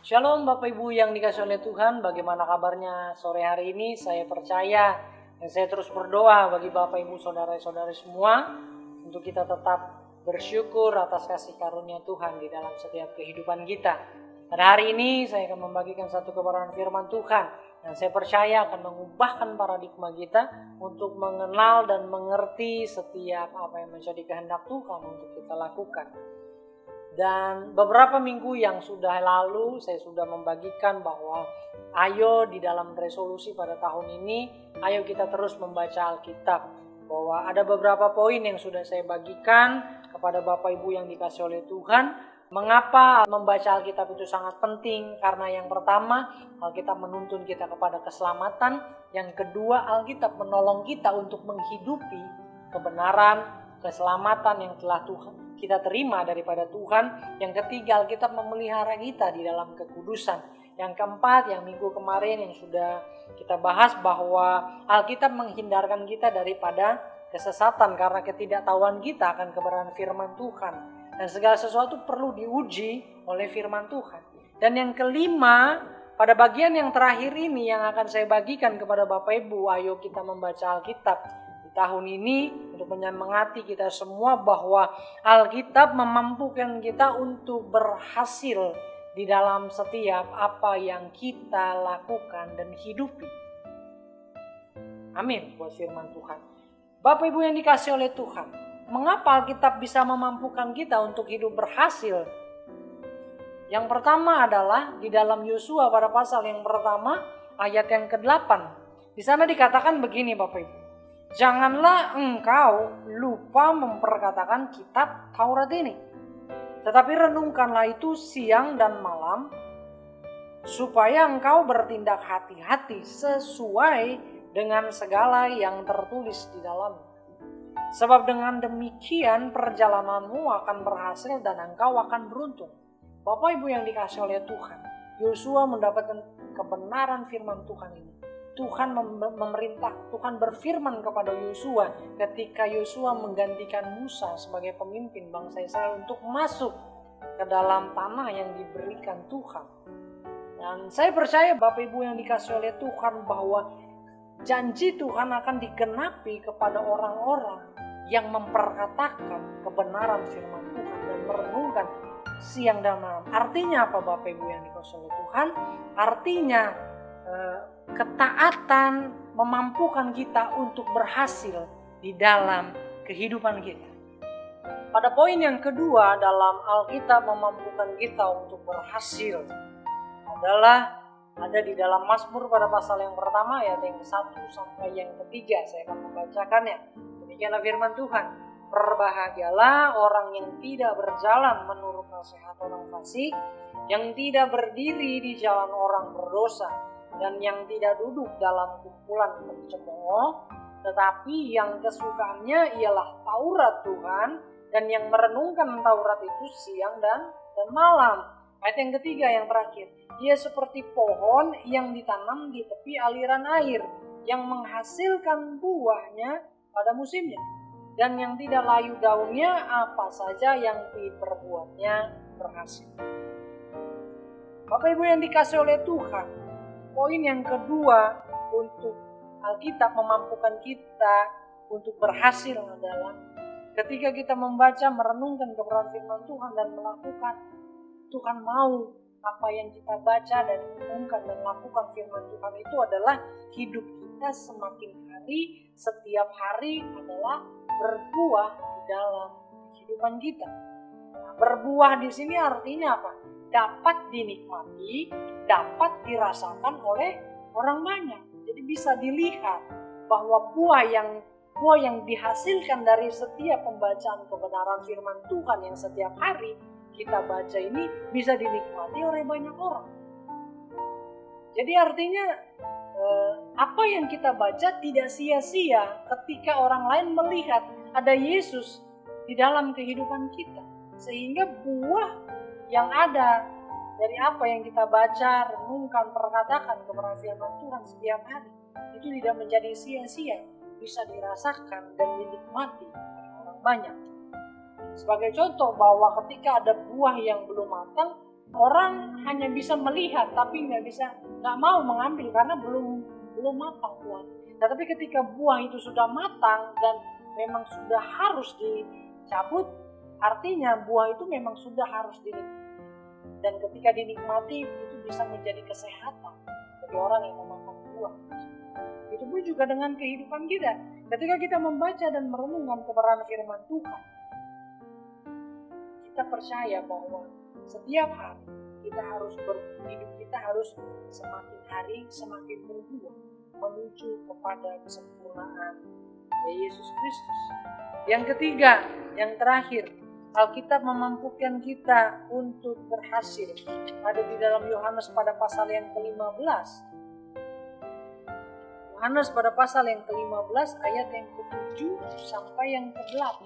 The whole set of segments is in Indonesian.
Shalom Bapak Ibu yang dikasihi oleh Tuhan, bagaimana kabarnya sore hari ini? Saya percaya dan saya terus berdoa bagi Bapak Ibu saudara-saudari semua untuk kita tetap bersyukur atas kasih karunia Tuhan di dalam setiap kehidupan kita. Pada hari ini saya akan membagikan satu kebenaran firman Tuhan yang saya percaya akan mengubahkan paradigma kita untuk mengenal dan mengerti setiap apa yang menjadi kehendak Tuhan untuk kita lakukan. Dan beberapa minggu yang sudah lalu saya sudah membagikan bahwa ayo di dalam resolusi pada tahun ini, ayo kita terus membaca Alkitab. Bahwa ada beberapa poin yang sudah saya bagikan kepada Bapak Ibu yang dikasihi oleh Tuhan. Mengapa membaca Alkitab itu sangat penting? Karena yang pertama, Alkitab menuntun kita kepada keselamatan. Yang kedua, Alkitab menolong kita untuk menghidupi kebenaran, keselamatan yang telah kita terima daripada Tuhan. Yang ketiga, Alkitab memelihara kita di dalam kekudusan. Yang keempat, yang minggu kemarin yang sudah kita bahas bahwa Alkitab menghindarkan kita daripada kesesatan karena ketidaktahuan kita akan kebenaran firman Tuhan. Dan segala sesuatu perlu diuji oleh firman Tuhan. Dan yang kelima, pada bagian yang terakhir ini yang akan saya bagikan kepada Bapak Ibu, ayo kita membaca Alkitab tahun ini untuk menyemangati kita semua bahwa Alkitab memampukan kita untuk berhasil di dalam setiap apa yang kita lakukan dan hidupi. Amin buat firman Tuhan. Bapak Ibu yang dikasihi oleh Tuhan, mengapa Alkitab bisa memampukan kita untuk hidup berhasil? Yang pertama adalah di dalam Yosua pada pasal yang pertama ayat yang ke-8. Di sana dikatakan begini Bapak Ibu. Janganlah engkau lupa memperkatakan kitab Taurat ini, tetapi renungkanlah itu siang dan malam, supaya engkau bertindak hati-hati sesuai dengan segala yang tertulis di dalamnya. Sebab dengan demikian perjalananmu akan berhasil dan engkau akan beruntung. Bapak Ibu yang dikasihi oleh Tuhan, Yosua mendapatkan kebenaran firman Tuhan ini. Tuhan Tuhan berfirman kepada Yosua ketika Yosua menggantikan Musa sebagai pemimpin bangsa Israel untuk masuk ke dalam tanah yang diberikan Tuhan. Dan saya percaya Bapak Ibu yang dikasihi oleh Tuhan bahwa janji Tuhan akan digenapi kepada orang-orang yang memperkatakan kebenaran firman Tuhan dan merenungkan siang dan malam. Artinya apa Bapak Ibu yang dikasihi oleh Tuhan? Artinya ketaatan memampukan kita untuk berhasil di dalam kehidupan kita. Pada poin yang kedua dalam Alkitab memampukan kita untuk berhasil adalah ada di dalam Mazmur pada pasal yang pertama ayat yang ke-1 sampai yang ke-3. Saya akan membacakannya. Demikianlah firman Tuhan. Berbahagialah orang yang tidak berjalan menurut nasihat orang fasik, yang tidak berdiri di jalan orang berdosa, dan yang tidak duduk dalam kumpulan pencemooh, tetapi yang kesukaannya ialah Taurat Tuhan, dan yang merenungkan Taurat itu siang dan malam. Ayat yang ketiga yang terakhir, ia seperti pohon yang ditanam di tepi aliran air, yang menghasilkan buahnya pada musimnya, dan yang tidak layu daunnya, apa saja yang diperbuatnya berhasil. Bapak Ibu yang dikasihi oleh Tuhan, poin yang kedua untuk Alkitab memampukan kita untuk berhasil adalah ketika kita membaca, merenungkan kebenaran firman Tuhan dan melakukan. Tuhan mau apa yang kita baca dan renungkan dan lakukan firman Tuhan itu adalah hidup kita semakin hari, setiap hari adalah berbuah di dalam kehidupan kita. Nah, berbuah di sini artinya apa? Dapat dinikmati, dapat dirasakan oleh orang banyak. Jadi bisa dilihat bahwa buah yang dihasilkan dari setiap pembacaan kebenaran firman Tuhan yang setiap hari kita baca ini bisa dinikmati oleh banyak orang. Jadi artinya apa yang kita baca tidak sia-sia ketika orang lain melihat ada Yesus di dalam kehidupan kita. Sehingga buah yang ada dari apa yang kita baca, renungkan, perkatakan kebenaran firman Tuhan setiap hari itu tidak menjadi sia-sia, bisa dirasakan dan dinikmati oleh orang banyak. Sebagai contoh bahwa ketika ada buah yang belum matang, Orang hanya bisa melihat tapi nggak mau mengambil karena belum matang buah. Nah, tapi ketika buah itu sudah matang dan memang sudah harus dicabut, artinya buah itu memang sudah harus dinikmati. Dan ketika dinikmati itu bisa menjadi kesehatan bagi orang yang memakan buah. Itu pun juga dengan kehidupan kita. Ketika kita membaca dan merenungkan kebenaran firman Tuhan, kita percaya bahwa setiap hari hidup kita harus semakin hari semakin berbuah menuju kepada kesempurnaan Yesus Kristus. Yang ketiga, yang terakhir, Alkitab memampukan kita untuk berhasil. Ada di dalam Yohanes pada pasal yang ke-15. Yohanes pada pasal yang ke-15 ayat yang ke-7 sampai yang ke-8.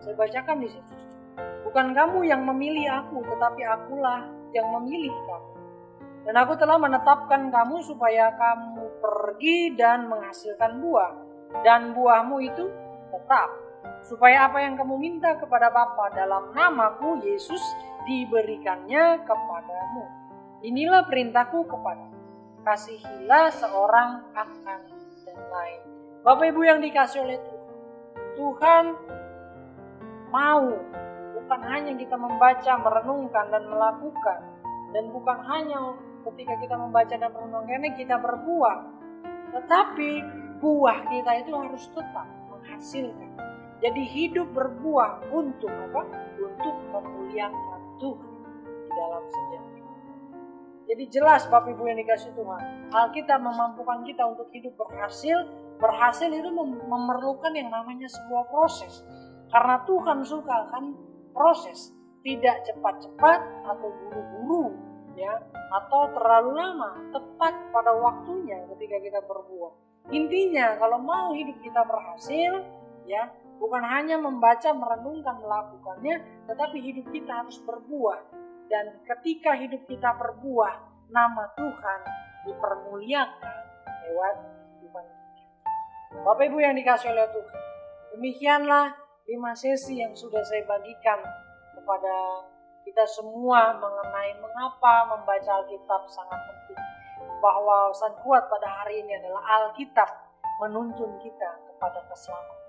Saya bacakan di sini. Bukan kamu yang memilih aku, tetapi akulah yang memilih kamu. Dan aku telah menetapkan kamu supaya kamu pergi dan menghasilkan buah. Dan buahmu itu tetap. Supaya apa yang kamu minta kepada Bapa dalam namaku Yesus diberikannya kepadamu. Inilah perintahku kepadamu. Kasihilah seorang akan yang lain. Bapak Ibu yang dikasih oleh Tuhan. Tuhan mau bukan hanya kita membaca, merenungkan dan melakukan. Dan bukan hanya ketika kita membaca dan merenungkan kita berbuah. Tetapi buah kita itu harus tetap menghasilkan. Jadi hidup berbuah untuk apa? Untuk memuliakan Tuhan di dalam setiap hidup. Jadi jelas Bapak Ibu yang dikasih Tuhan, Alkitab memampukan kita untuk hidup berhasil. Berhasil itu memerlukan yang namanya sebuah proses. Karena Tuhan suka kan proses, tidak cepat-cepat atau buru-buru, ya, atau terlalu lama, tepat pada waktunya ketika kita berbuah. Intinya kalau mau hidup kita berhasil, ya, bukan hanya membaca, merenungkan, melakukannya, tetapi hidup kita harus berbuah. Dan ketika hidup kita berbuah, nama Tuhan dipermuliakan lewat kehidupan kita. Bapak Ibu yang dikasih oleh Tuhan, demikianlah 5 sesi yang sudah saya bagikan kepada kita semua mengenai mengapa membaca Alkitab sangat penting. Bahwa pesan kuat pada hari ini adalah Alkitab menuntun kita kepada keselamatan.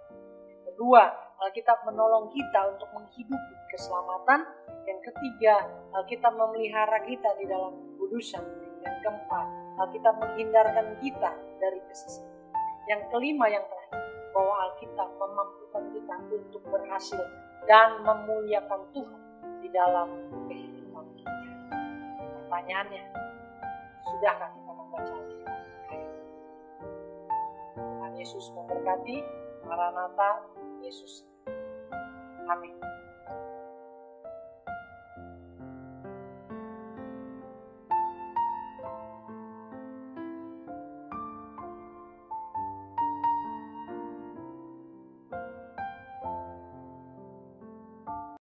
Kedua, Alkitab menolong kita untuk menghidupi keselamatan. Yang ketiga, Alkitab memelihara kita di dalam kekudusan. Yang keempat, Alkitab menghindarkan kita dari kesesatan. Yang kelima, yang terakhir, bahwa Alkitab memampukan kita untuk berhasil dan memuliakan Tuhan di dalam kehidupan kita. Pertanyaannya, sudahkah kita membaca Alkitab? Tuhan Yesus memberkati. Maranatha, Yesus. Amin.